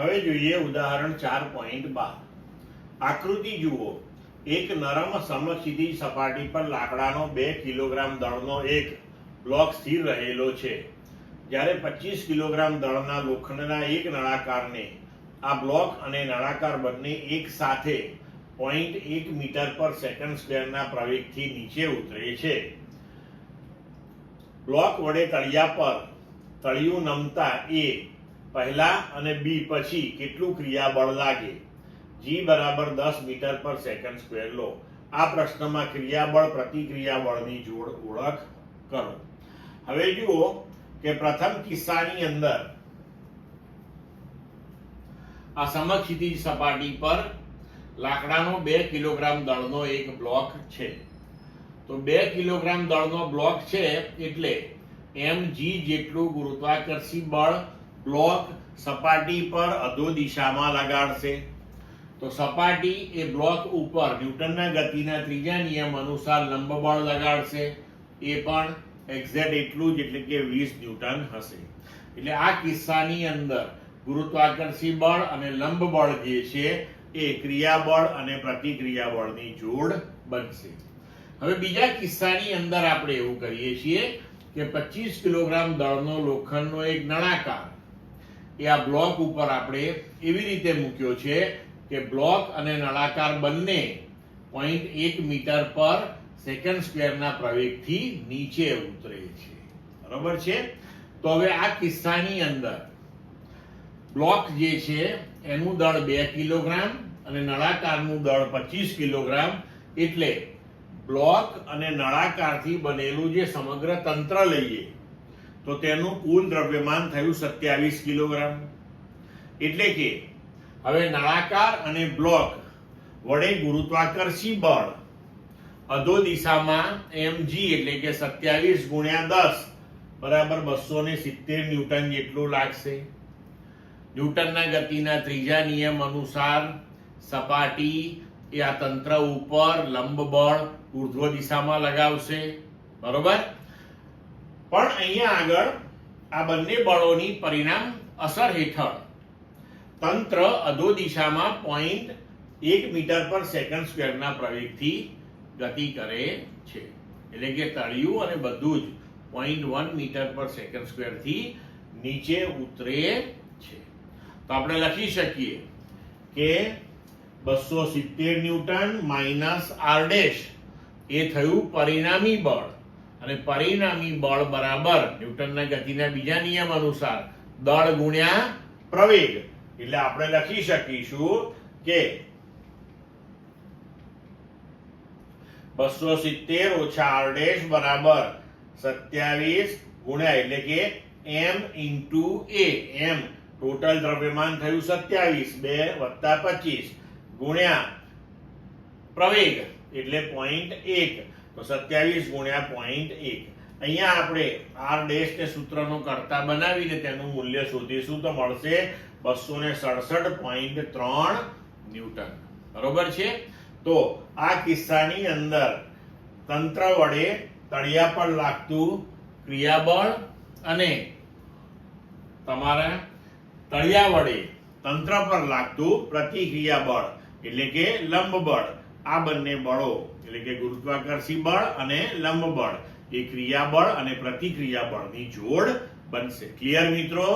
હવે જોઈએ ઉદાહરણ 4.12. આકૃતિ જુઓ. એક નરમ સમક્ષિતિજ સપાટી પર લાકડાનો 2 કિલોગ્રામ દળનો એક બ્લોક સ્થિર રહેલો છે. જ્યારે 25 કિલોગ્રામ દળના લોખંડના એક નળાકારને આ બ્લોક અને નળાકાર બંને એક સાથે 0.1 મીટર પર સેકન્ડ સ્ક્વેરના પ્રવેગથી નીચે ઉતરે છે. બ્લોક વડે તળિયા પર તળિયું નમતા એ પહેલા અને બી પછી કેટલું ક્રિયાબળ લાગે? જી બરાબર 10 મીટર પર સેકન્ડ સ્ક્વેર લો. આ પ્રશ્નમાં ક્રિયાબળ પ્રતિક્રિયાબળની જોડ ઓળખ કરો. હવે જુઓ કે પ્રથમ કિસ્સાની અંદર આ સમક્ષિતિજ સપાટી પર લાકડાનો 2 કિલોગ્રામ દળનો એક બ્લોક છે. તો 2 કિલોગ્રામ દળનો બ્લોક છે એટલે mg જેટલું ગુરુત્વાકર્ષી બળ બ્લોક સપાટી પર અધો દિશામાં લગાડશે. તો સપાટી એ બ્લોક ઉપર ન્યૂટનના ગતિના ત્રીજા નિયમ અનુસાર લંબ બળ લગાડશે. એ પણ એક્ઝેક્ટ એટલું જ એટલે કે 20 ન્યૂટન હશે. એટલે આ કિસ્સાની અંદર ગુરુત્વાકર્ષી બળ અને લંબ બળ જે છે એ ક્રિયાબળ અને પ્રતિક્રિયાબળની જોડ બનશે. હવે બીજા કિસ્સાની અંદર આપણે એવું કરીએ છીએ કે 25 કિલોગ્રામ દળનો લોખંડનો એક નળાકાર એ આ બ્લોક ઉપર આપણે એવી રીતે મૂક્યો છે કે બ્લોક અને નળાકાર બંને 0.1 મીટર પર સેકન્ડ સ્ક્વેરના પ્રવેગથી નીચે ઉતરે છે. બરાબર છે? તો હવે આ કિસ્સાની અંદર બ્લોક જે છે એનું દળ 2 કિલોગ્રામ અને નળાકારનું દળ 25 કિલોગ્રામ એટલે બ્લોક અને નળાકારથી બનેલું જે સમગ્ર તંત્ર લઈએ તો તેનું કુલ દ્રવ્યમાન થયું 27 કિલોગ્રામ. એટલે કે હવે નળાકાર અને બ્લોક વડે ગુરુત્વાકર્ષી બળ અધો દિશામાં mg એટલે કે 27 ગુણ્યા 10 બરાબર 270 ન્યૂટન જેટલું લાગશે. ન્યૂટનના ગતિના ત્રીજા નિયમ અનુસાર સપાટી એ આ તંત્ર ઉપર લંબ બળ ઉર્ધ્વ દિશામાં લગાવશે. બરોબર? પણ અહીંયા આગળ આ બંને બળોની પરિણામ અસર હેઠળ તંત્ર અધો દિશામાં 0.1 મીટર પર સેકન્ડ સ્ક્વેરના પ્રવેગથી ગતિ કરે છે. એટલે કે તળિયું અને બધું જ 0.1 મીટર પર સેકન્ડ સ્ક્વેરથી નીચે ઉતરે છે. તો આપણે લખી શકીએ કે 270 ન્યૂટન માઇનસ r ડેશ એ થયું પરિણામી બળ અને પરિણામી બળ બરાબર ન્યૂટનના ગતિના બીજા નિયમ અનુસાર દળ ગુણ્યા પ્રવેગ. એટલે આપણે લખી શકીશું કે 270 ઓછા r ડેશ બરાબર 27 ગુણ્યા એટલે કે m into a. m total દ્રવ્યમાન થયું 27 2 વત્તા 25 ગુણ્યા પ્રવેગ એટલે 0.1 તો 27 ગુણ્યા 0.1. અહીંયા આપણે r ડેશ ને સૂત્રનો કરતા બનાવીને તેનું મૂલ્ય શોધીશું તો મળશે 267.3 ન્યૂટન. બરોબર છે? તો આ કિસ્સાની અંદર તંત્ર વડે તળિયા પર લાગતું ક્રિયાબળ અને તમારા તળિયા વડે તંત્ર પર લાગતું પ્રતિક્રિયાબળ એટલે કે લંબ બળ આ બંને બળો એટલે કે ગુરુત્વાકર્ષી બળ અને લંબ બળ એ ક્રિયાબળ અને પ્રતિક્રિયાબળની જોડ બનશે. ક્લિયર મિત્રો?